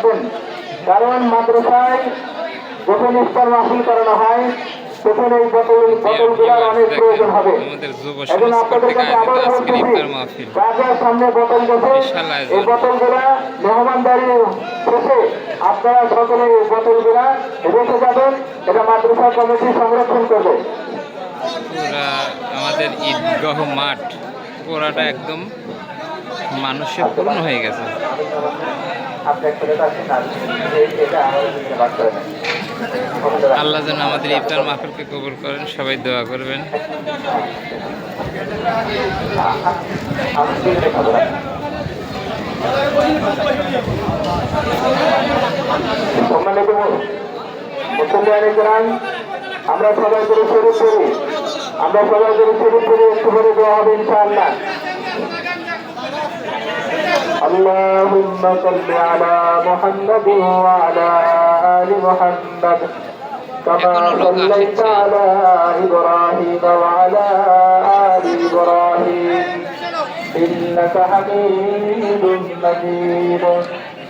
রাখবেন, কারণ মাদ্রাসায় যখন ইফতার মাহফিল করানো হয় তখন এই বোতলগুলোর অনেক প্রয়োজন হবে। এখন আপনাদের কাছে আবারও বলতেছি, যার সামনে বোতল গেছে এই বোতলগুলা মেহমানদারি শেষে আপনারা সকলে এই বোতলগুলা রেখে যাবেন, এটা মাদ্রাসা কমিটি সংরক্ষণ করবে। আমাদের ঈদগাহ মাঠ পুরাটা একদম মানুষে পূর্ণ হয়ে গেছে। আল্লাহ যেন আমাদের ইফতার মাহফিলকে কবুল করেন, সবাই দোয়া করবেন। আমরা সবাই করে শরীর করি, আমরা সবাই করে শরীর করে একটু করে দেওয়া হবে ইনশাআল্লাহ। اللهم صل على محمد وعلى آل محمد كما صليت على إبراهيم وعلى آل إبراهيم إنك حميد مجيد